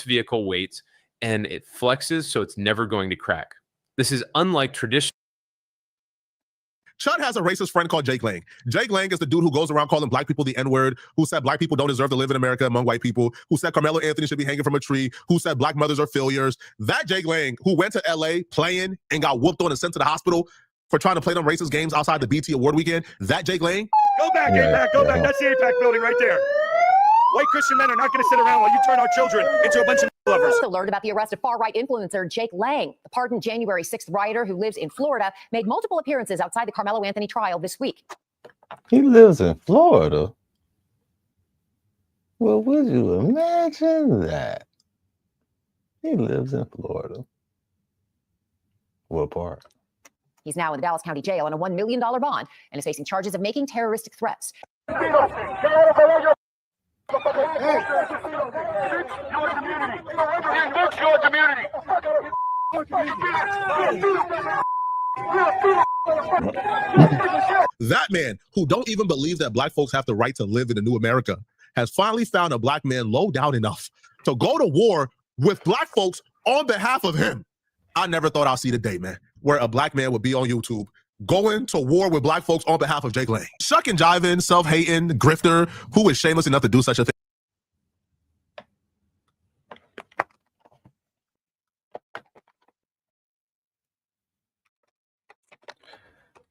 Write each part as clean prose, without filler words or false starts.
vehicle weight and it flexes, so it's never going to crack. This is unlike traditional. Chud has a racist friend called Jake Lang. Jake Lang is the dude who goes around calling black people the N-word, who said black people don't deserve to live in America among white people, who said Carmelo Anthony should be hanging from a tree, who said black mothers are failures. That Jake Lang, who went to LA playing and got whooped on and sent to the hospital for trying to play them racist games outside the BT Award weekend, that Jake Lang. Go back, APAC, go back. That's the APAC building right there. White Christian men are not going to sit around while you turn our children into a bunch of lovers. Also learned about the arrest of far-right influencer Jake Lang. The pardoned January 6th rioter who lives in Florida made multiple appearances outside the Carmelo Anthony trial this week. He lives in Florida? Well, would you imagine that? He lives in Florida. What part? He's now in the Dallas County Jail on a $1 million bond and is facing charges of making terroristic threats. That man, who don't even believe that black folks have the right to live in a new America, has finally found a black man low down enough to go to war with black folks on behalf of him. I never thought I'd see the day, man, where a black man would be on YouTube going to war with black folks on behalf of Jake Lang. Shuck and jiving, self-hating, grifter, who is shameless enough to do such a thing.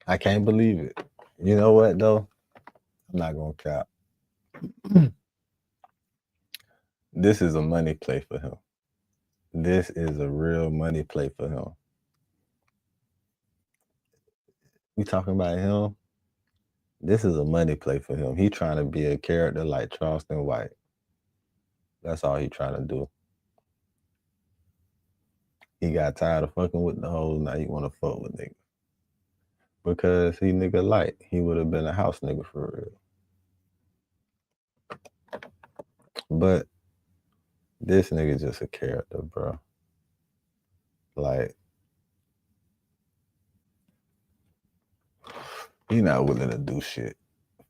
I can't believe it. You know what, though? I'm not going to cap. This is a money play for him. This is a real money play for him. We talking about him? This is a money play for him. He trying to be a character like Charleston White. That's all he trying to do. He got tired of fucking with the hoes. Now he want to fuck with niggas. Because he nigga light. He would have been a house nigga for real. But this nigga just a character, bro. Like, he not willing to do shit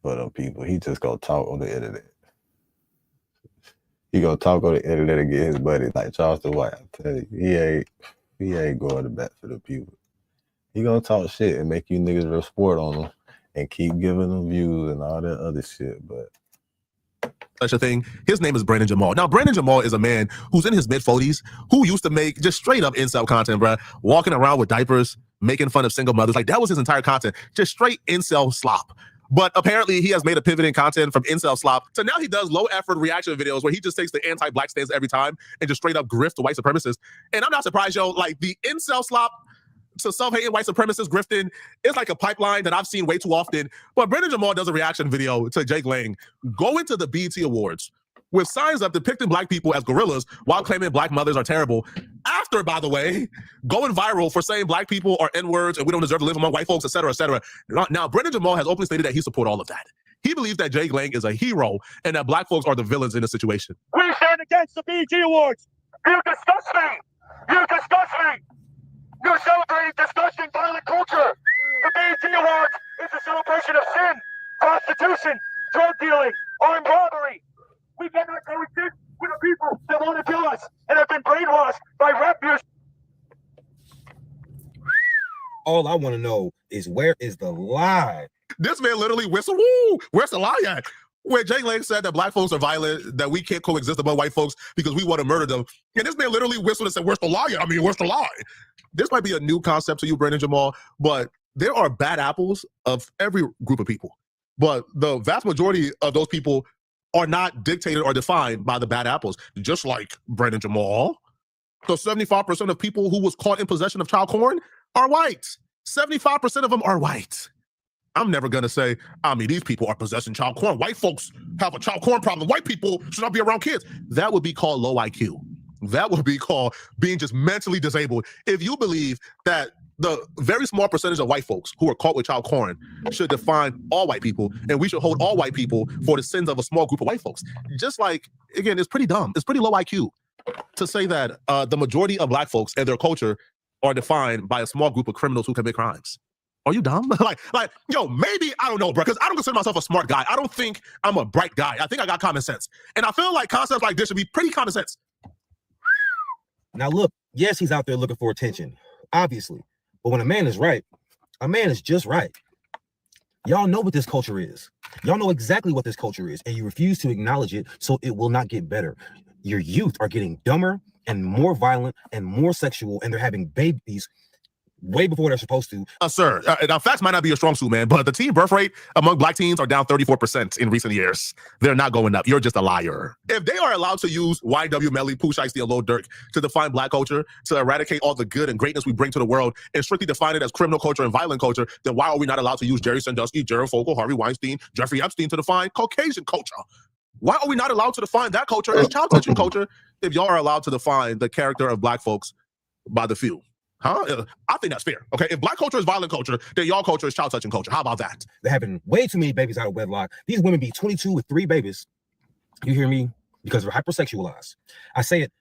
for them people. He just gonna talk on the internet. He gonna talk on the internet and get his buddy like Charleston White. I tell you, he ain't going to bat for the people. He gonna talk shit and make you niggas report on him and keep giving them views and all that other shit, but such a thing. His name is Brandon Jamal. Now, Brandon Jamal is a man who's in his mid-40s who used to make just straight up incel content, bro. Walking around with diapers, making fun of single mothers. Like, that was his entire content. Just straight incel slop. But apparently he has made a pivot in content from incel slop to now he does low-effort reaction videos where he just takes the anti-black stance every time and just straight up grift to white supremacists. And I'm not surprised, yo. Like, the incel slop to self-hating white supremacists grifting is like a pipeline that I've seen way too often. But Brandon Jamal does a reaction video to Jake Lang going to the BET Awards with signs up depicting black people as gorillas while claiming black mothers are terrible. After, by the way, going viral for saying black people are N-words and we don't deserve to live among white folks, et cetera, et cetera. Now, Brandon Jamal has openly stated that he supports all of that. He believes that Jake Lang is a hero and that black folks are the villains in the situation. We stand against the BET Awards. You disgust me. You disgust me. You're celebrating disgusting violent culture. The BET Awards is a celebration of sin, prostitution, drug dealing, armed robbery. We cannot coexist with the people that want to kill us and have been brainwashed by rap music. All I want to know is where is the lie? This man literally whistled, woo, where's the lie at? Where Jake Lang said that black folks are violent, that we can't coexist among white folks because we want to murder them. And this man literally whistled and said, where's the lie at? I mean, where's the lie? This might be a new concept to you, Brandon Jamal, but there are bad apples of every group of people. But the vast majority of those people are not dictated or defined by the bad apples. Just like Brandon Jamal. So 75% of people who was caught in possession of child porn are white. 75% of them are white. I'm never going to say, I mean, these people are possessing child porn. White folks have a child porn problem. White people should not be around kids. That would be called low IQ. That would be called being just mentally disabled. If you believe that the very small percentage of white folks who are caught with child porn should define all white people, and we should hold all white people for the sins of a small group of white folks. Just like, again, it's pretty dumb. It's pretty low IQ to say that the majority of black folks and their culture are defined by a small group of criminals who commit crimes. Are you dumb? like, yo, maybe, I don't know, bro, because I don't consider myself a smart guy. I don't think I'm a bright guy. I think I got common sense. And I feel like concepts like this should be pretty common sense. Now look, yes, he's out there looking for attention, obviously. But when a man is right, a man is just right. Y'all know what this culture is. Y'all know exactly what this culture is, and you refuse to acknowledge it, so it will not get better. Your youth are getting dumber and more violent and more sexual, and they're having babies way before they're supposed to. Sir, now facts might not be a strong suit, man, but the teen birth rate among black teens are down 34% in recent years. They're not going up. You're just a liar. If they are allowed to use YW Melly, Pooh Shiesty, and Lil Durk to define black culture, to eradicate all the good and greatness we bring to the world, and strictly define it as criminal culture and violent culture, then why are we not allowed to use Jerry Sandusky, Jared Fogle, Harvey Weinstein, Jeffrey Epstein to define Caucasian culture? Why are we not allowed to define that culture as child touching culture if y'all are allowed to define the character of black folks by the few? Huh? I think that's fair. Okay, if black culture is violent culture, then y'all culture is child touching culture. How about that? They're having way too many babies out of wedlock. These women be 22 with 3 babies. You hear me? Because they're hypersexualized. I say it,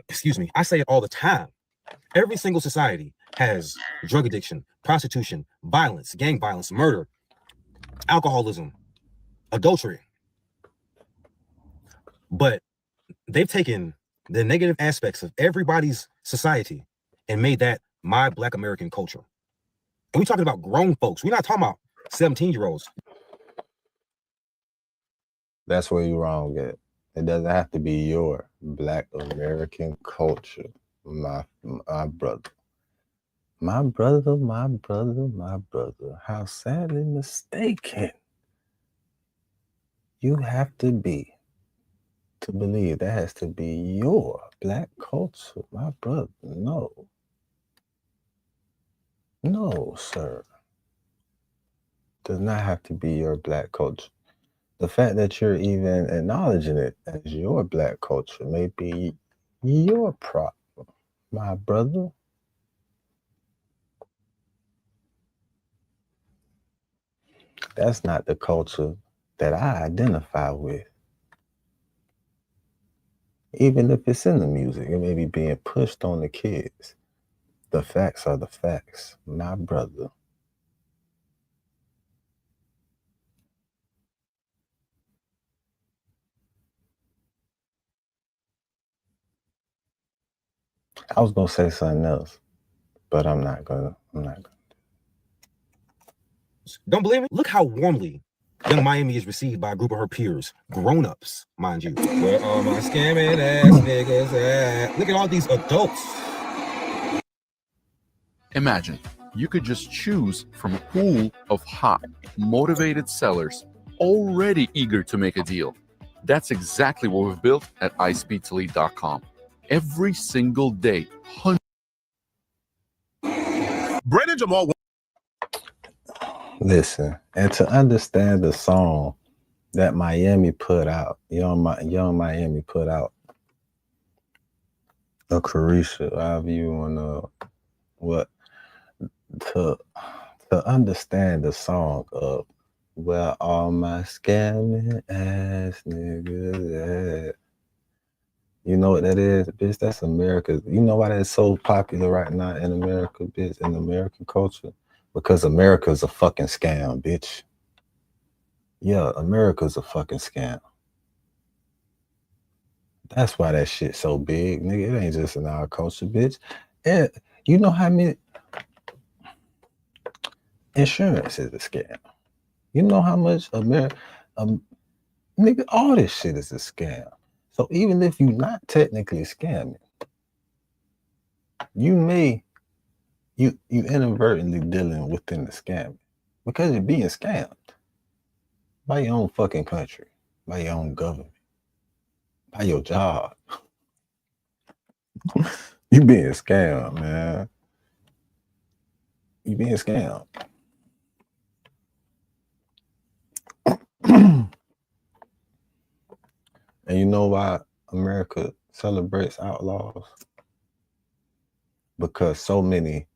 excuse me, I say it all the time. Every single society has drug addiction, prostitution, violence, gang violence, murder, alcoholism, adultery. But they've taken the negative aspects of everybody's society and made that my black American culture. And we're talking about grown folks. We're not talking about 17-year-olds. That's where you're wrong at. It doesn't have to be your black American culture, my brother. My brother, my brother, my brother. How sadly mistaken you have to be to believe that has to be your black culture, my brother. No. No, sir. Does not have to be your black culture. The fact that you're even acknowledging it as your black culture may be your problem, my brother. That's not the culture that I identify with. Even if it's in the music, it may be being pushed on the kids. The facts are the facts, my brother. I was gonna say something else, but I'm not gonna. Don't believe me? Look how warmly Young Miami is received by a group of her peers, grown-ups, mind you. Where are my scamming ass niggas at? Look at all these adults. Imagine you could just choose from a pool of hot, motivated sellers already eager to make a deal. That's exactly what we've built at iSpeedToLead.com. Every single day, Brandon Jamal. Listen, and to understand the song that Miami put out, Young Miami put out, a Carisha, however you want to understand the song of where all my scamming ass niggas at. You know what that is, bitch? That's America. You know why that's so popular right now in America, bitch, in American culture? Because America's a fucking scam, bitch. Yeah, America's a fucking scam. That's why that shit's so big, nigga. It ain't just in our culture, bitch. And you know how many insurance is a scam. You know how much nigga, all this shit is a scam. So even if you're not technically scamming, you inadvertently dealing within the scam because you're being scammed by your own fucking country, by your own government, by your job. You being scammed, man. You being scammed. And you know why America celebrates outlaws? Because so many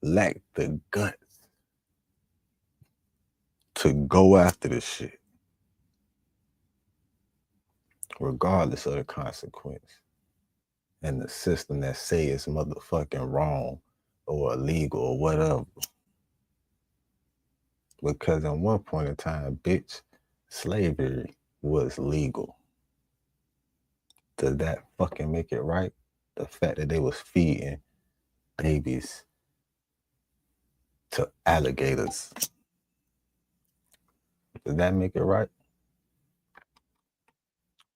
lack the guts to go after this shit, regardless of the consequence. And the system that say it's motherfucking wrong or illegal or whatever. Because at one point in time, bitch, slavery was legal. Does that fucking make it right? The fact that they was feeding babies to alligators. Does that make it right?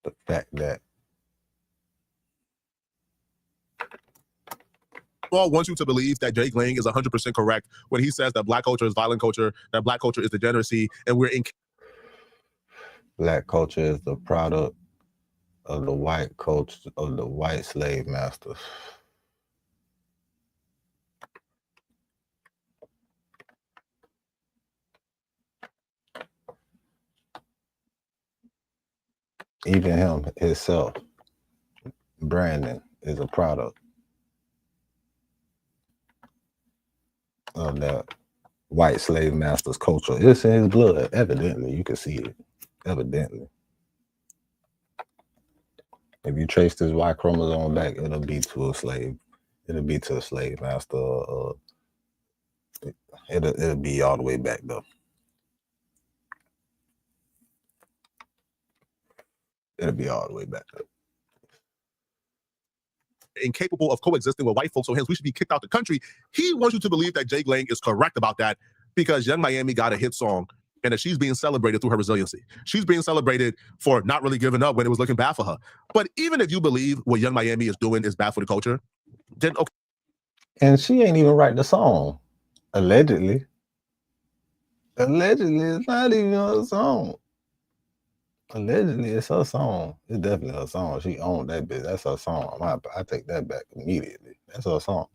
The fact that all wants you to believe that Jake Lang is 100% correct when he says that black culture is violent culture, that black culture is degeneracy, and we're in. black culture is the product of the white culture, of the white slave masters. Even him himself, Brandon, is a product of that white slave master's culture. It's in his blood, evidently. You can see it, evidently. If you trace this Y chromosome back, it'll be to a slave. It'll be to a slave master. It'll be all the way back though. It'll be all the way back though. Incapable of coexisting with white folks, so hence we should be kicked out the country. He wants you to believe that Jake Lang is correct about that because Young Miami got a hit song and that she's being celebrated through her resiliency. She's being celebrated for not really giving up when it was looking bad for her. But even if you believe what Young Miami is doing is bad for the culture, then okay. And she ain't even write the song, allegedly. Allegedly, it's not even her song. Allegedly, it's her song. It's definitely her song. She owned that bitch. That's her song. I take that back immediately. That's her song.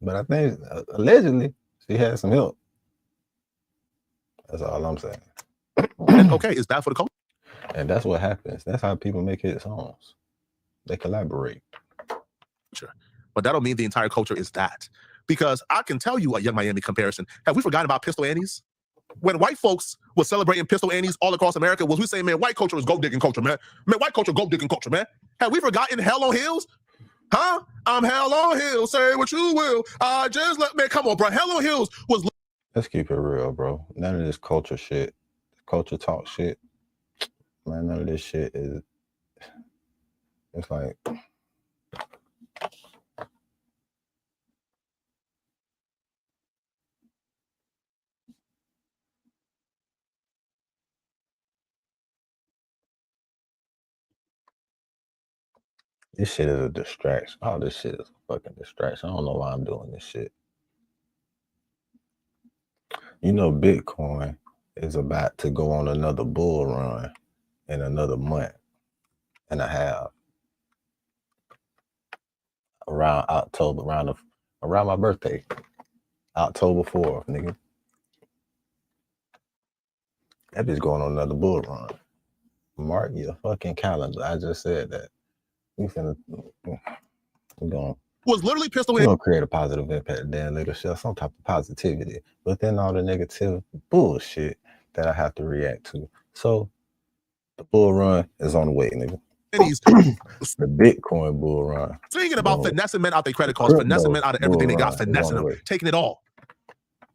But I think allegedly she had some help. That's all I'm saying. And okay, it's bad for the culture. And that's what happens. That's how people make hit songs. They collaborate. But that don't mean the entire culture is that. Because I can tell you a Young Miami comparison. Have we forgotten about Pistol Annies? When white folks were celebrating Pistol Annies all across America, was we saying, man, white culture is gold digging culture, man. Man, white culture gold digging culture, man. Have we forgotten Hell on Hills? Huh? I'm Hell on Hills, say what you will. Just let, man, come on, bro. Hell on Hills was. Let's keep it real, bro. None of this culture shit, culture talk shit, man, none of this shit is, it's like, this shit is a distraction. All this shit is a fucking distraction. I don't know why I'm doing this shit. You know, Bitcoin is about to go on another bull run in another month and a half. Around October, around my birthday, October 4th, nigga. That bitch going on another bull run. Mark your fucking calendar. I just said that. We're going. Was literally Pistol We're gonna create a positive impact, then later show some type of positivity within all the negative bullshit that I have to react to. So the bull run is on the way, nigga. The Bitcoin bull run. Thinking about finessing men out their credit cards, finessing men out of everything they got, finessing them, taking it all.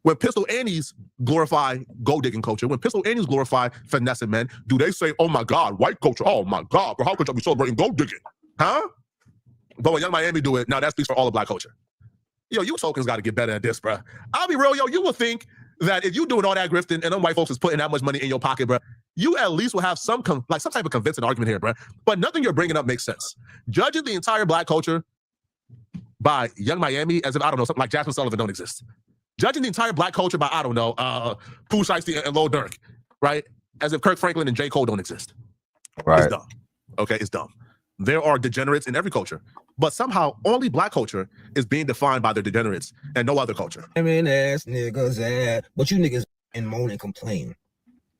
When Pistol Annies glorify gold digging culture, when Pistol Annies glorify finessing men, do they say, oh my God, white culture, oh my God, bro, how could you be celebrating gold digging? Huh? But when Young Miami do it, now that speaks for all of black culture. Yo, you tokens got to get better at this, bro. I'll be real, yo, you would think that if you doing all that grifting and them white folks is putting that much money in your pocket, bro, you at least will have some type of convincing argument here, bro. But nothing you're bringing up makes sense. Judging the entire black culture by Young Miami as if, I don't know, something like Jasmine Sullivan don't exist. Judging the entire black culture by, I don't know, Pooh Shiesty and Lil Durk, right? As if Kirk Franklin and J. Cole don't exist. Right. It's dumb. Okay, it's dumb. There are degenerates in every culture, but somehow only black culture is being defined by their degenerates and no other culture. I mean, ass niggas at, but you niggas and moan and complain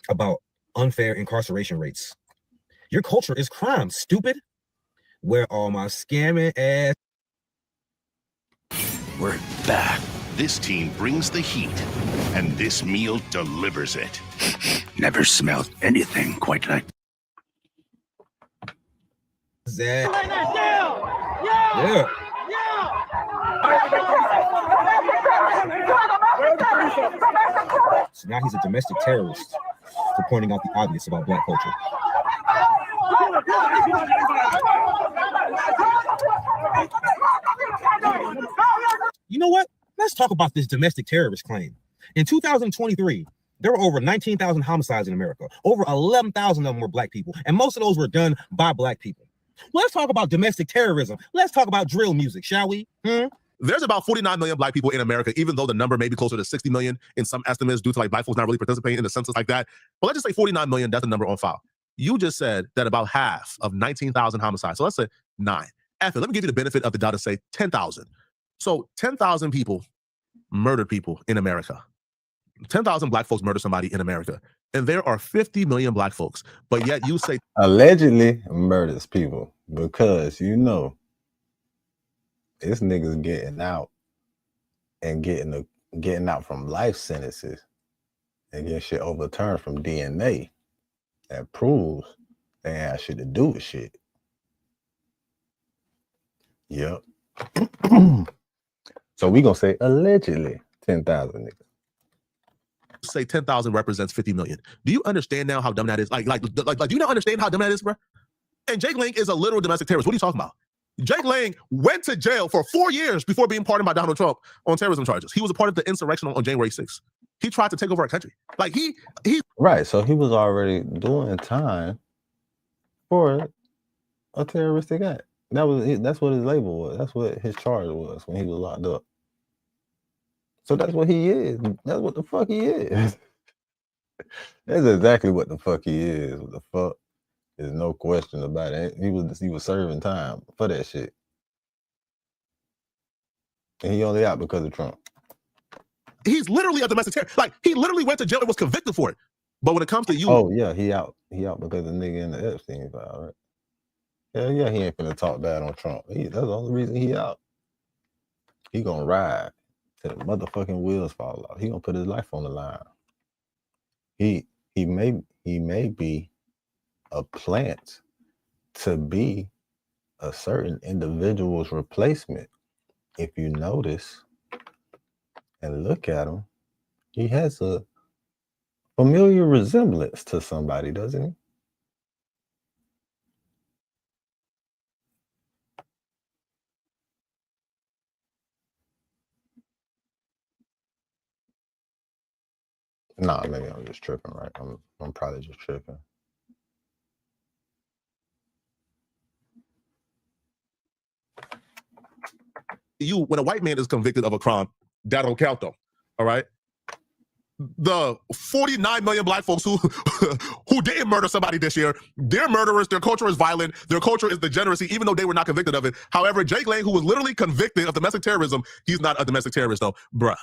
about unfair incarceration rates. Your culture is crime, stupid. Where all my scamming ass? We're back. This team brings the heat, and this meal delivers it. Never smelled anything quite like that. So now he's a domestic terrorist for pointing out the obvious about black culture. talk about this domestic terrorist claim. In 2023, there were over 19,000 homicides in America. Over 11,000 of them were black people, and most of those were done by black people. Let's talk about domestic terrorism. Let's talk about drill music, shall we? There's about 49 million black people in America, even though the number may be closer to 60 million in some estimates due to like black folks not really participating in the census like that. But let's just say 49 million, that's the number on file. You just said that about half of 19,000 homicides. So let's say 9. Let me give you the benefit of the doubt to say 10,000. So 10,000 people murdered people in America. 10,000 black folks murdered somebody in America. And there are 50 million black folks. But yet you say allegedly murders people because, you know, this niggas getting out and getting out from life sentences and getting shit overturned from DNA that proves they ain't had shit to do with shit. Yep. So we gonna say allegedly 10,000 niggas. Say 10,000 represents 50 million. Do you understand now how dumb that is? Like, do you not understand how dumb that is, bro? And Jake Lang is a literal domestic terrorist. What are you talking about? Jake Lang went to jail for 4 years before being pardoned by Donald Trump on terrorism charges. He was a part of the insurrection on January 6th. He tried to take over our country. Like he right. So he was already doing time for a terroristic act. That's what his label was. That's what his charge was when he was locked up. So that's what he is. That's what the fuck he is. That's exactly what the fuck he is. What the fuck? There's no question about it. He was serving time for that shit. And he only out because of Trump. He's literally a domestic terrorist. Like he literally went to jail and was convicted for it. But when it comes to you, oh yeah, he out because the nigga in the Epstein file, right? Hell yeah, he ain't finna talk bad on Trump. That's the only reason he out. He gonna ride till the motherfucking wheels fall off. He gonna put his life on the line. He may be a plant to be a certain individual's replacement. If you notice and look at him, he has a familiar resemblance to somebody, doesn't he? Nah, maybe I'm just tripping, right? I'm probably just tripping. When a white man is convicted of a crime, that don't count though. All right. The 49 million black folks who didn't murder somebody this year, they're murderers. Their culture is violent. Their culture is degeneracy, even though they were not convicted of it. However, Jake Lang, who was literally convicted of domestic terrorism, he's not a domestic terrorist though. Bruh,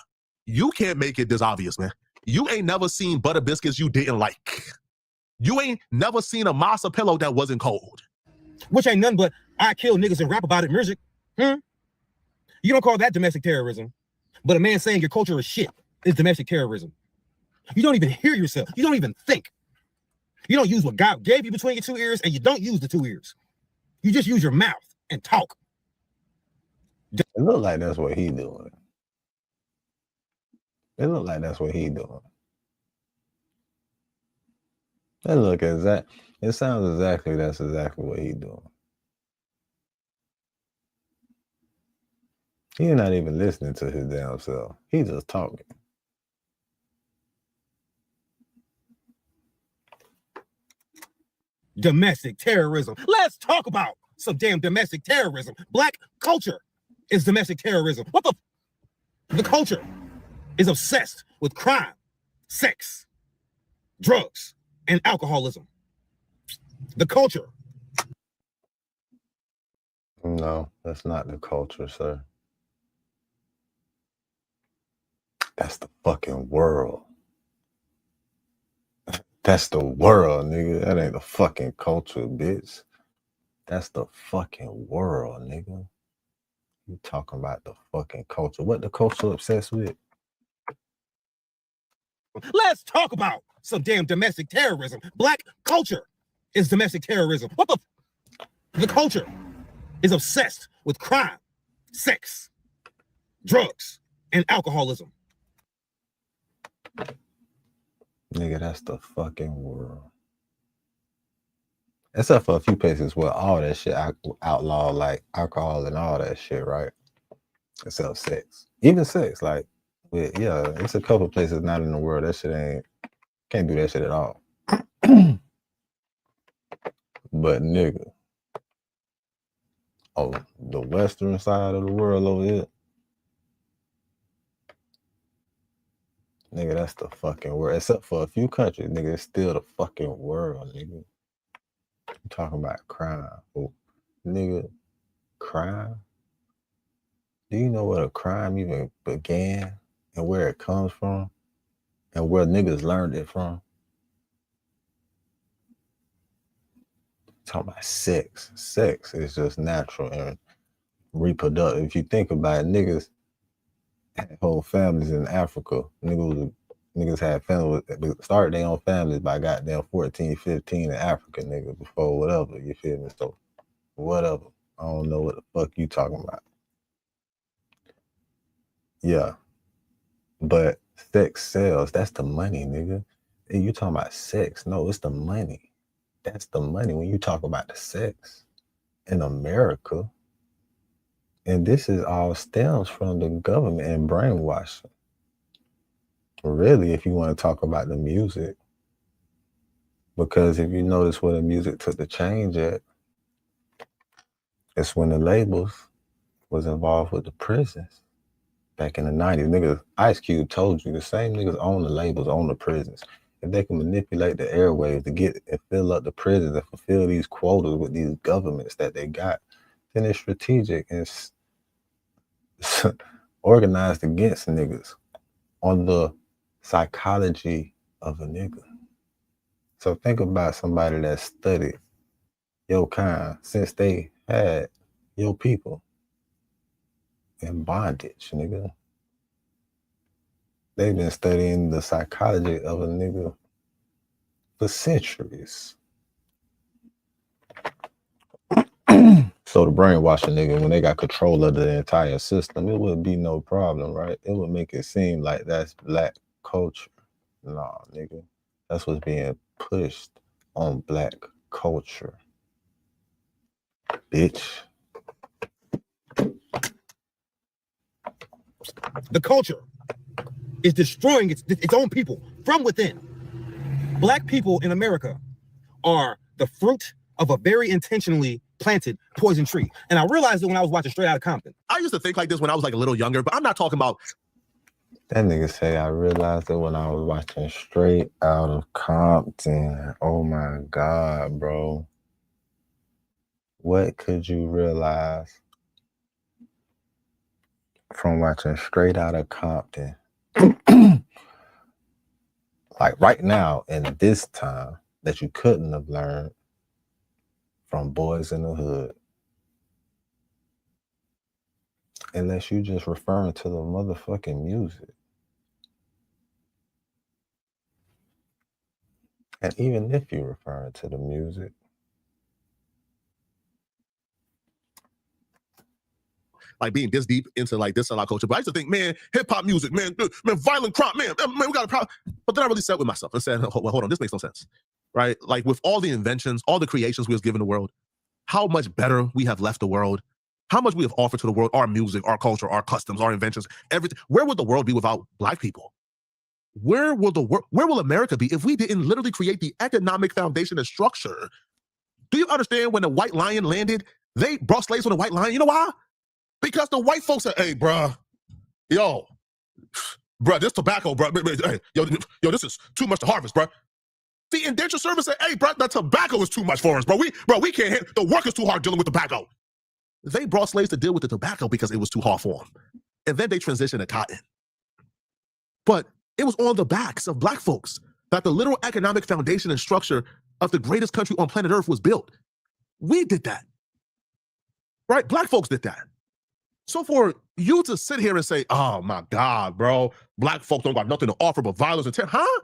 you can't make it this obvious, man. You ain't never seen butter biscuits you didn't like. You ain't never seen a masa pillow that wasn't cold. Which ain't nothing but I kill niggas and rap about it music. You don't call that domestic terrorism. But a man saying your culture is shit is domestic terrorism. You don't even hear yourself. You don't even think. You don't use what God gave you between your 2 ears, and you don't use the 2 ears. You just use your mouth and talk. It look like that's what he doing. It look like that's what he doing. It sounds exactly that's exactly what he doing. He's not even listening to his damn self. He's just talking. Domestic terrorism. Let's talk about some damn domestic terrorism. Black culture is domestic terrorism. What the culture is obsessed with crime, sex, drugs, and alcoholism. The culture. No, that's not the culture, sir. That's the fucking world. That's the world, nigga. That ain't the fucking culture, bitch. That's the fucking world, nigga. You talking about the fucking culture. What the culture obsessed with? Let's talk about some damn domestic terrorism. Black culture is domestic terrorism. What the culture is obsessed with crime, sex, drugs, and alcoholism. Nigga, that's the fucking world. Except for a few places where all that shit outlaw, like alcohol and all that shit, right? Except sex. Even sex, like, yeah, it's a couple places not in the world. That shit can't do that shit at all. But nigga, on the western side of the world over here, nigga, that's the fucking world. Except for a few countries, nigga, it's still the fucking world, nigga. You talking about crime. Oh, nigga, crime? Do you know where the crime even began and where it comes from and where niggas learned it from? Talking about sex. Sex is just natural and reproductive. If you think about it, niggas had whole families in Africa. Niggas had families, started their own families by goddamn 14, 15 in Africa, nigga, before whatever, you feel me? So, whatever. I don't know what the fuck you talking about. Yeah. But sex sells. That's the money, nigga. And you talking about sex. No, it's the money. That's the money when you talk about the sex in America. And this is all stems from the government and brainwashing. Really, if you want to talk about the music, because if you notice where the music took the change at, it's when the labels was involved with the prisons back in the 90s. Niggas, Ice Cube told you, the same niggas own the labels, own the prisons. If they can manipulate the airwaves to get and fill up the prisons and fulfill these quotas with these governments that they got, then it's strategic and it's organized against niggas on the psychology of a nigga. So think about somebody that studied your kind since they had your people in bondage, nigga. They've been studying the psychology of a nigga for centuries. So the brainwashing nigga, when they got control of the entire system, it would be no problem, right? It would make it seem like that's black culture. Nah, nigga. That's what's being pushed on black culture. Bitch. The culture is destroying its own people from within. Black people in America are the fruit of a very intentionally planted poison tree. And I realized it when I was watching Straight Outta Compton. I used to think like this when I was like a little younger, but I'm not talking about. That nigga say, I realized it when I was watching Straight Outta Compton. Oh my God, bro. What could you realize from watching Straight Outta Compton? Like right now, in this time, that you couldn't have learned from Boys in the Hood. Unless you just referring to the motherfucking music. And even if you're referring to the music, like being this deep into like this sellout culture. But I used to think, man, hip hop music, man, violent crime, man, we got a problem. But then I really sat with myself and said, hold on, this makes no sense, right? Like with all the inventions, all the creations we have given the world, how much better we have left the world, how much we have offered to the world, our music, our culture, our customs, our inventions, everything. Where would the world be without Black people? Where will America be if we didn't literally create the economic foundation and structure? Do you understand when the white lion landed, they brought slaves on the white lion? You know why? Because the white folks said, hey, bruh, this tobacco, bruh, hey, yo, this is too much to harvest, bruh. The indentured servant said, hey, bruh, the tobacco is too much for us, bro. We can't hit, the work is too hard dealing with tobacco. They brought slaves to deal with the tobacco because it was too hard for them. And then they transitioned to cotton. But it was on the backs of Black folks that the literal economic foundation and structure of the greatest country on planet Earth was built. We did that, right? Black folks did that. So for you to sit here and say, oh my God, bro, Black folks don't got nothing to offer but violence and terror, huh?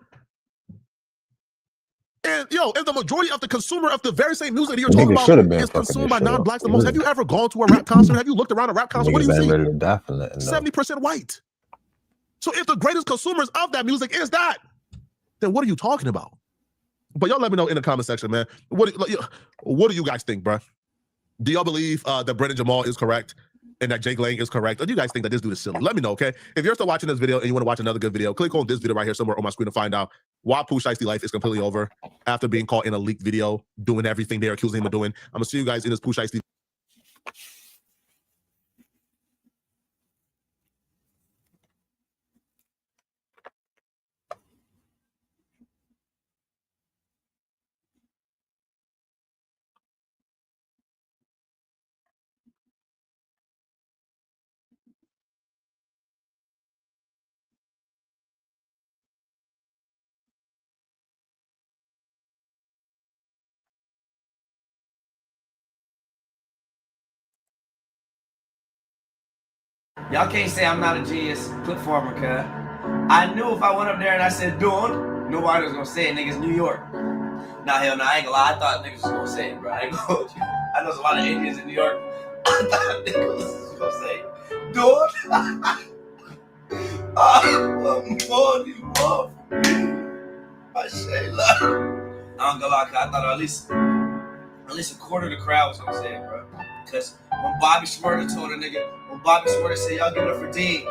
And and the majority of the consumer of the very same music that you're talking about is consumed by non-Blacks the most. Have you ever gone to a rap concert? Have you looked around a rap concert? What do you see? 70% white. So if the greatest consumers of that music is that, then what are you talking about? But y'all let me know in the comment section, man. What do you guys think, bro? Do y'all believe that Brendan Jamal is correct and that Jake Lang is correct, or do you guys think that this dude is silly? Let me know, okay? If you're still watching this video and you want to watch another good video, click on this video right here somewhere on my screen to find out why Pooh Shiesty life is completely over after being caught in a leaked video doing everything they're accusing him of doing. I'm gonna see you guys in this Pooh Shiesty. Y'all can't say I'm not a genius clip farmer, cuz. I knew if I went up there and I said, "Dawn," nobody was gonna say it, niggas. New York. Nah, hell no, I ain't gonna lie. I thought niggas was gonna say it, bro. I ain't gonna hold you. I know there's a lot of Indians in New York. I thought niggas was gonna say, "Dawn." I'm born, you love me. My Shayla. I don't gonna lie, cuz I thought at least a quarter of the crowd was gonna say it, bro. Because when Bobby Shmurda told a nigga, when Bobby Shmurda said, "Y'all give it up for Dean,"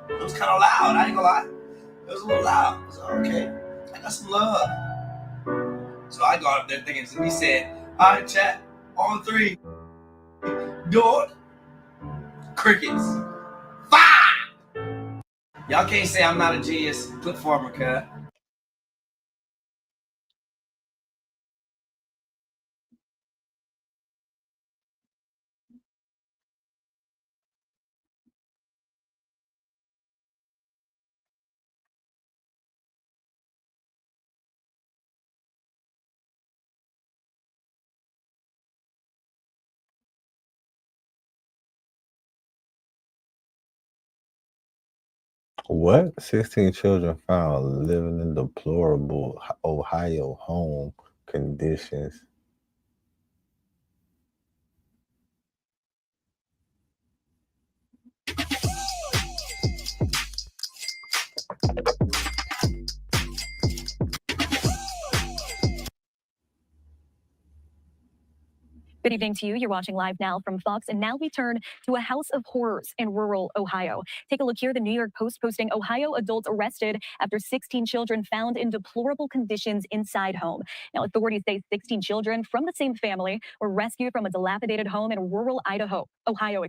it was kind of loud. I ain't gonna lie. It was a little loud. I was like, okay, I got some love. So I got up there thinking, he said, "All right, chat, on 3. Dawn." Crickets. 5. Y'all can't say I'm not a genius clip farmer, cuz. What? 16 children found living in deplorable Ohio home conditions. Good evening to you. You're watching live now from Fox, and now we turn to a house of horrors in rural Ohio. Take a look here. The New York Post posting Ohio adults arrested after 16 children found in deplorable conditions inside home. Now, authorities say 16 children from the same family were rescued from a dilapidated home in rural Ohio.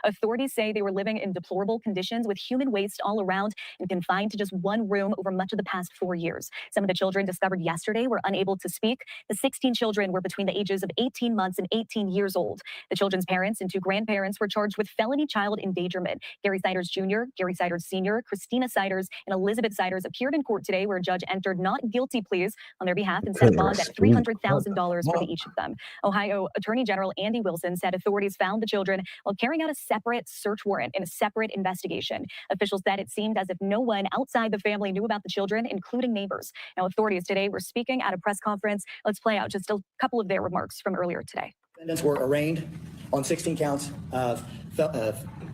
Authorities say they were living in deplorable conditions with human waste all around and confined to just one room over much of the past 4 years. Some of the children discovered yesterday were unable to speak. The 16 children were between the ages of 18 months and 18 years old. The children's parents and 2 grandparents were charged with felony child endangerment. Gary Siders Jr., Gary Siders Sr., Christina Siders, and Elizabeth Siders appeared in court today, where a judge entered not guilty pleas on their behalf and set a bond at $300,000 for each of them. Ohio Attorney General Andy Wilson said authorities found the children while carrying out a separate search warrant in a separate investigation. Officials said it seemed as if no one outside the family knew about the children, including neighbors. Now, authorities today were speaking at a press conference. Let's play out just a couple of their remarks from earlier today. Defendants were arraigned on 16 counts of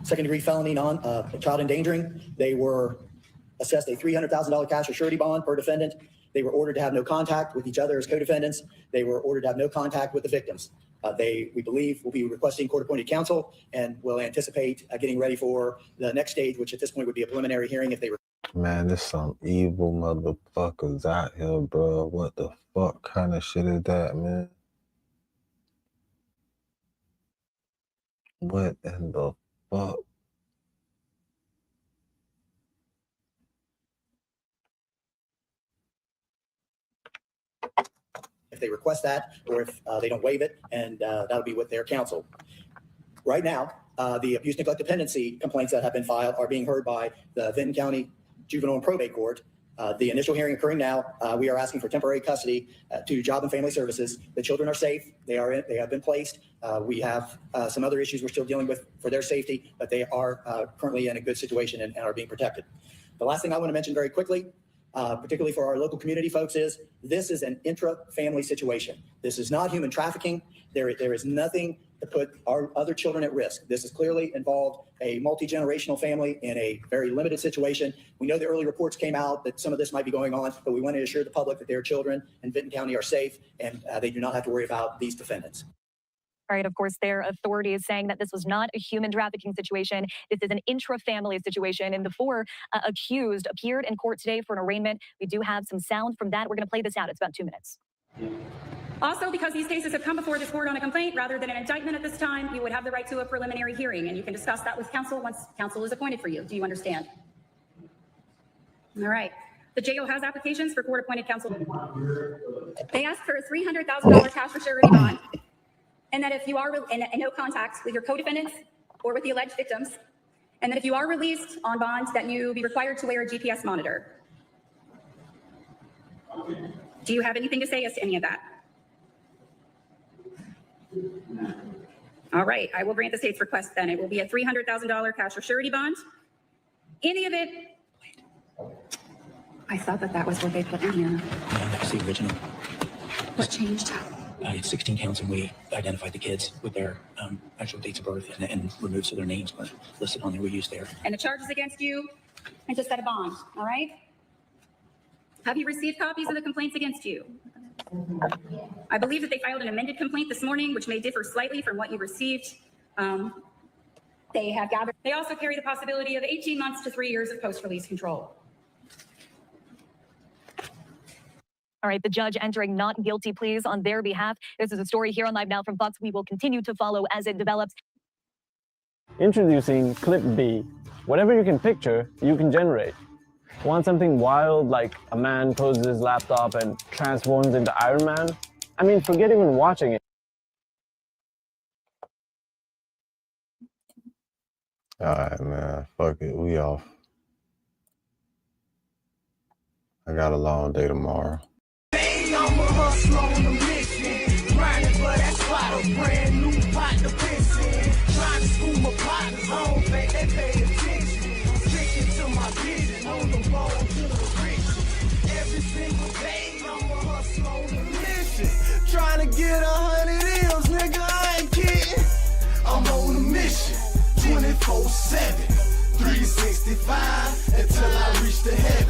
second-degree felony child endangering. They were assessed a $300,000 cash or surety bond per defendant. They were ordered to have no contact with each other as co-defendants. They were ordered to have no contact with the victims. We believe, will be requesting court-appointed counsel, and will anticipate getting ready for the next stage, which at this point would be a preliminary hearing if they were. Man, there's some evil motherfuckers out here, bro. What the fuck kind of shit is that, man? What in the fuck? If they request that, or if they don't waive it, and that'll be with their counsel. Right now, the abuse, neglect, dependency complaints that have been filed are being heard by the Vinton County Juvenile and Probate Court. The initial hearing occurring now. We are asking for temporary custody to Job and Family Services. The children are safe. They have been placed. We have some other issues we're still dealing with for their safety, but they are currently in a good situation and are being protected. The last thing I want to mention very quickly, particularly for our local community folks, is this is an intra-family situation. This is not human trafficking. There is nothing to put our other children at risk. This is clearly involved a multi-generational family in a very limited situation. We know the early reports came out that some of this might be going on, but we want to assure the public that their children in Vinton County are safe, and they do not have to worry about these defendants. All right, of course, their authorities saying that this was not a human trafficking situation. This is an intra-family situation, and the four accused appeared in court today for an arraignment. We do have some sound from that. We're going to play this out. It's about 2 minutes. Also, because these cases have come before this court on a complaint rather than an indictment at this time, you would have the right to a preliminary hearing, and you can discuss that with counsel once counsel is appointed for you. Do you understand? All right. The JO has applications for court-appointed counsel. They ask for a $300,000 cash for surety bond, and that if you are in no contact with your co-defendants or with the alleged victims, and that if you are released on bond, that you be required to wear a GPS monitor. Do you have anything to say as to any of that? All right, I will grant the state's request then. It will be a $300,000 cash or surety bond. In the event, I thought that was what they put in here. Yeah, that was the original. What changed? It's 16 counts, and we identified the kids with their actual dates of birth and removed so their names were listed on there. We used there. And the charges against you, and to set a bond, all right? Have you received copies of the complaints against you? I believe that they filed an amended complaint this morning, which may differ slightly from what you received. They have gathered. They also carry the possibility of 18 months to 3 years of post-release control. All right, the judge entering not guilty pleas on their behalf. This is a story here on Live Now from Fox. We will continue to follow as it develops. Introducing Clip B. Whatever you can picture, you can generate. Want something wild like a man closes his laptop and transforms into Iron Man? I mean, forget even watching it. All right, man. Fuck it. We off. I got a long day tomorrow. I'm a hustler on a mission, grinding for that spot, a brand new pot to piss in. Trying to school my partners, I don't think they pay attention. I'm sticking to my vision, on the road to the riches. Every single day, I'm a hustler on a mission, trying to get 100 M's, nigga, I ain't kidding. I'm on a mission, 24/7, 365, until I reach the heaven.